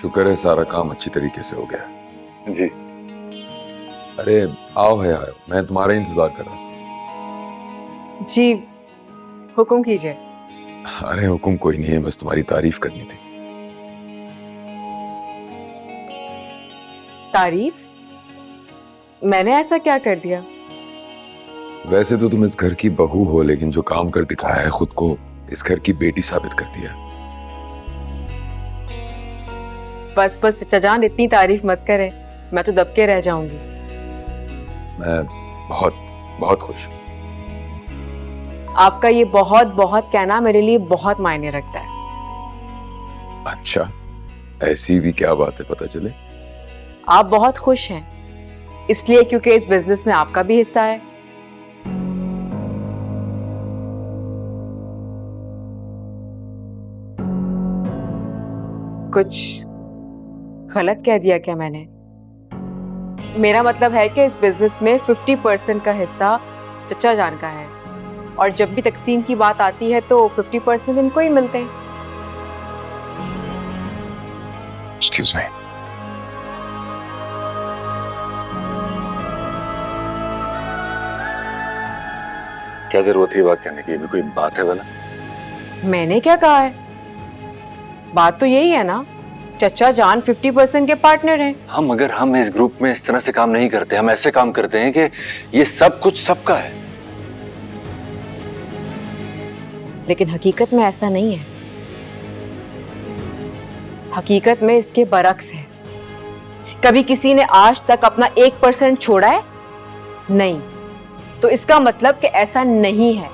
शुक्र है सारा काम अच्छी तरीके से हो गया। जी। अरे आओ है आयो, मैं तुम्हारा इंतजार कर रहा था। जी, हुक्म कीजिए। अरे हुक्म कोई नहीं है, बस तुम्हारी तारीफ करनी थी। तारीफ? मैंने ऐसा क्या कर दिया? वैसे तो तुम इस घर की बहू हो, लेकिन जो काम कर दिखाया है खुद को इस घर की बेटी साबित कर दिया। बस बस चचा जान, इतनी तारीफ मत करें, मैं तो दबके रह जाऊंगी। मैं बहुत बहुत खुश हूँ। आपका ये बहुत बहुत कहना मेरे लिए बहुत मायने रखता है। अच्छा, ऐसी भी क्या बात है, पता चले। आप बहुत खुश हैं इसलिए क्योंकि इस बिजनेस में आपका भी हिस्सा है। कुछ गलत कह दिया क्या मैंने? मेरा मतलब है कि इस बिजनेस में 50% का हिस्सा चचा जान का है, और जब भी तकसीम की बात आती है तो 50% इनको ही मिलते हैं। Excuse me. क्या जरूरत है बात करने की? भी कोई बात है भला? मैंने क्या कहा है? बात तो यही है ना, चचा जान 50% के पार्टनर हैं। हम मगर हम इस ग्रुप में इस तरह से काम नहीं करते। हम ऐसे काम करते हैं कि ये सब कुछ सबका है। लेकिन हकीकत में ऐसा नहीं है। हकीकत में इसके बरक्स है। कभी किसी ने आज तक अपना 1% छोड़ा है? नहीं। तो इसका मतलब कि ऐसा नहीं है।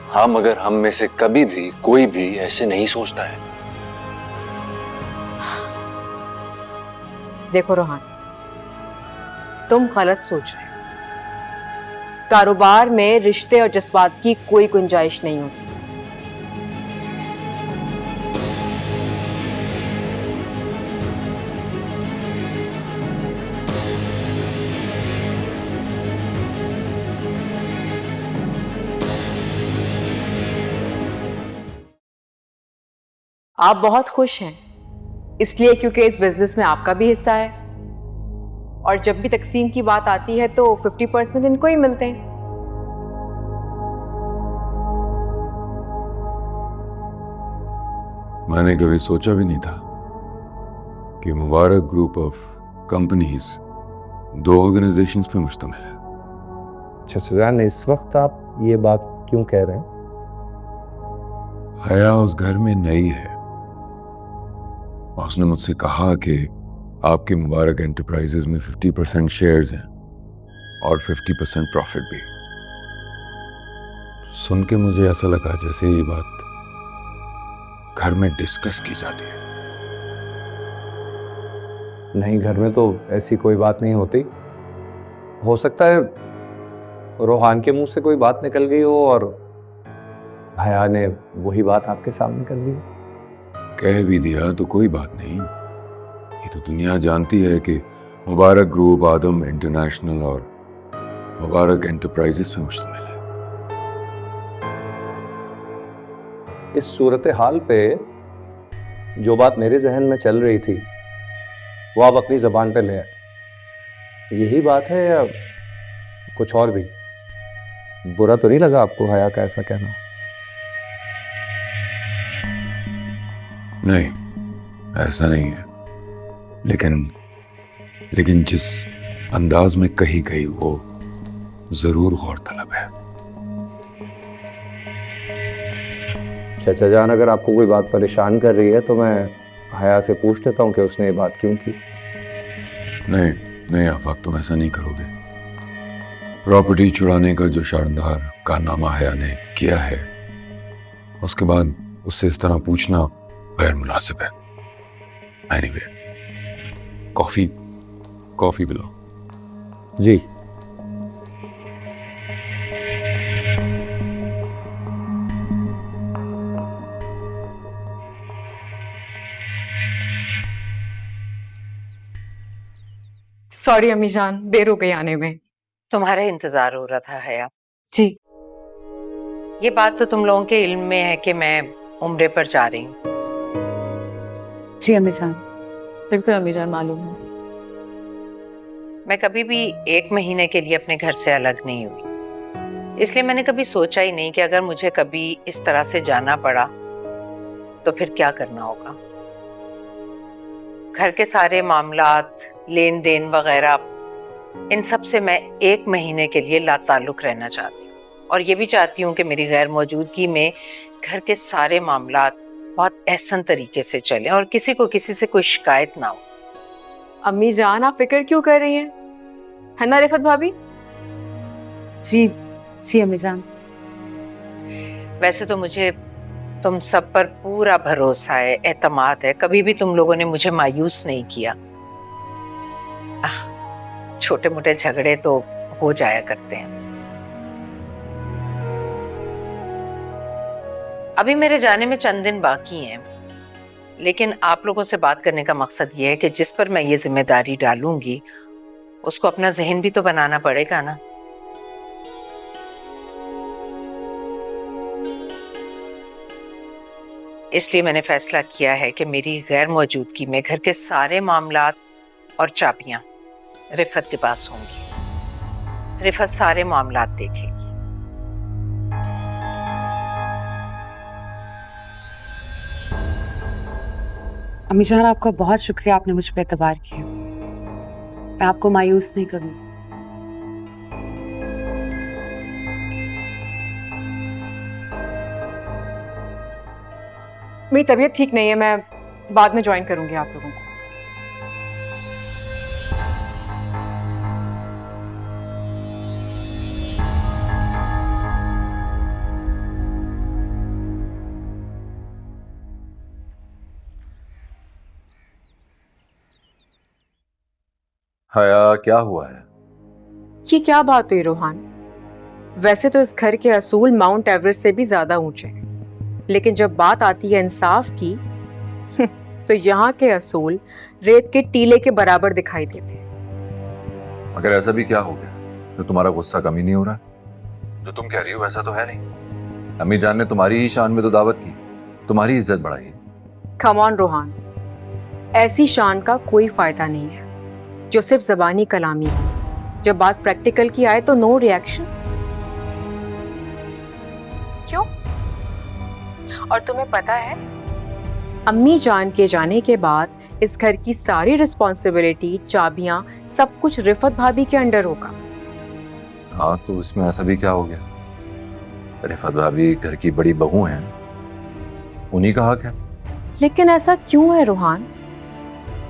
हाँ, मगर हम में से कभी भी कोई भी ऐसे नहीं सोचता है। देखो रोहान, तुम गलत सोच रहे हो। कारोबार में रिश्ते और जज्बात की कोई गुंजाइश नहीं होती। आप बहुत खुश हैं इसलिए क्योंकि इस बिजनेस में आपका भी हिस्सा है, और जब भी तकसीम की बात आती है तो 50% इनको ही मिलते हैं। मैंने कभी सोचा भी नहीं था कि मुबारक ग्रुप ऑफ कंपनीज 2 ऑर्गेनाइजेशंस पे मुश्तमिल है। चचाजान, इस वक्त आप ये बात क्यों कह रहे हैं? हया उस घर में नई है और उसने मुझसे कहा कि आपके मुबारक एंटरप्राइजेज में 50% शेयर्स हैं और 50% प्रॉफिट भी। सुन के मुझे ऐसा लगा जैसे ये बात घर में डिस्कस की जाती है। नहीं, घर में तो ऐसी कोई बात नहीं होती। हो सकता है रोहान के मुंह से कोई बात निकल गई हो और हया ने वही बात आपके सामने कर दी। कह भी दिया तो कोई बात नहीं। ये तो दुनिया जानती है कि मुबारक ग्रुप आदम इंटरनेशनल और मुबारक एंटरप्राइजेस पे मुश्तमिल है। इस सूरत हाल पे जो बात मेरे जहन में चल रही थी वो आप अपनी जबान पे ले आए। यही बात है या कुछ और भी? बुरा तो नहीं लगा आपको हया का ऐसा कहना? नहीं, ऐसा नहीं है, लेकिन जिस अंदाज में कही गई वो जरूर गौरतलब है। चाचा जान, अगर आपको कोई बात परेशान कर रही है तो मैं हया से पूछ लेता हूँ कि उसने ये बात क्यों की। नहीं नहीं आफाक, तुम ऐसा नहीं करोगे। प्रॉपर्टी चुराने का जो शानदार कारनामा हया ने किया है, उसके बाद उससे इस तरह पूछना गैर मुनासिब है। एनीवे, कॉफी पिलाओ। जी। सॉरी अम्मी जान, देर हो गई आने में। तुम्हारा इंतजार हो रहा था हया। जी। ये बात तो तुम लोगों के इल्म में है कि मैं उम्रे पर जा रही हूँ। जी अम्मी जान। बिल्कुल अम्मी जान, मालूम है। मैं कभी भी 1 महीने के लिए अपने घर से अलग नहीं हुई, इसलिए मैंने कभी सोचा ही नहीं कि अगर मुझे कभी इस तरह से जाना पड़ा तो फिर क्या करना होगा। घर के सारे मामलात, लेन देन वगैरह, इन सब से मैं 1 महीने के लिए लाताल्लुक रहना चाहती हूँ, और ये भी चाहती हूँ कि मेरी गैर मौजूदगी में घर के सारे मामलात बहुत एहसन तरीके से चलें और किसी को किसी से कोई शिकायत ना हो। अम्मी जान, आप फिक्र क्यों कर रही हैं? है ना रिफत भाभी? जी जी अम्मी जान। वैसे तो मुझे तुम सब पर पूरा भरोसा है, एतमाद है, कभी भी तुम लोगों ने मुझे मायूस नहीं किया। छोटे मोटे झगड़े तो हो जाया करते हैं। अभी मेरे जाने में चंद दिन बाकी हैं, लेकिन आप लोगों से बात करने का मकसद ये है कि जिस पर मैं ये जिम्मेदारी डालूंगी उसको अपना जहन भी तो बनाना पड़ेगा ना। इसलिए मैंने फैसला किया है कि मेरी गैर मौजूदगी में घर के सारे मामलात और चाबियां रिफत के पास होंगी। रिफत सारे मामलात देखेगी। अम्मी जान, आपका बहुत शुक्रिया, आपने मुझ पर एतबार किया। मैं आपको मायूस नहीं करूंगी। मेरी तबीयत ठीक नहीं है, मैं बाद में ज्वाइन करूंगी आप लोगों को। हया, क्या हुआ है? ये क्या बात हुई रोहान? वैसे तो इस घर के असूल माउंट एवरेस्ट से भी ज्यादा ऊंचे हैं, लेकिन जब बात आती है इंसाफ की तो यहाँ के असूल रेत के टीले के बराबर दिखाई देते हैं। अगर ऐसा भी क्या हो गया तो तुम्हारा गुस्सा कम ही नहीं हो रहा? जो तुम कह रही हो वैसा तो है नहीं। अम्मी जान ने तुम्हारी ही शान में तो दावत की, तुम्हारी इज्जत बढ़ाई। कम ऑन रोहान, ऐसी शान का कोई फायदा नहीं है जो सिर्फ जबानी कलामी हो। जब बात प्रैक्टिकल की आए तो नो रिएक्शन। क्यों? और तुम्हें पता है, अम्मी जान के जाने के बाद इस घर की सारी रिस्पॉन्सिबिलिटी, चाबियां, सब कुछ रिफत भाभी के अंडर होगा। हाँ, तो इसमें ऐसा भी क्या हो गया? रिफत भाभी घर की बड़ी बहू हैं, उन्हीं का हक है। लेकिन ऐसा क्यों है रोहान?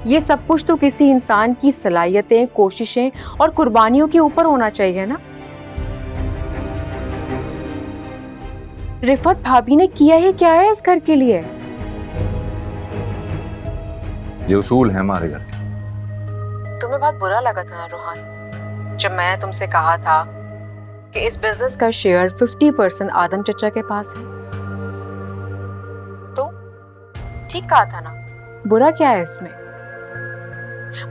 ये सब कुछ तो किसी इंसान की सलाहियतें, कोशिशें और कुर्बानियों के ऊपर होना चाहिए ना। रिफत भाभी ने किया ही क्या है इस घर के लिए? ये उसूल है हमारे घर के। तुम्हें बहुत बुरा लगा था ना रोहान, जब मैं तुमसे कहा था कि इस बिजनेस का शेयर 50% आदम चचा के पास है? तो ठीक कहा था ना, बुरा क्या है इसमें?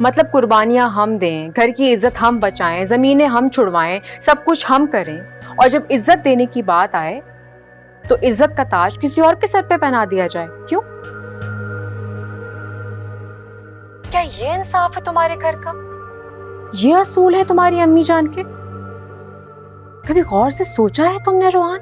मतलब कुर्बानियां हम दें, घर की इज्जत हम बचाएं, जमीनें हम छुड़वाएं, सब कुछ हम करें, और जब इज्जत देने की बात आए तो इज्जत का ताज किसी और के सर पे पहना दिया जाए। क्यों? क्या ये इंसाफ है तुम्हारे घर का? ये असूल है तुम्हारी अम्मी जान के? कभी गौर से सोचा है तुमने रोहान?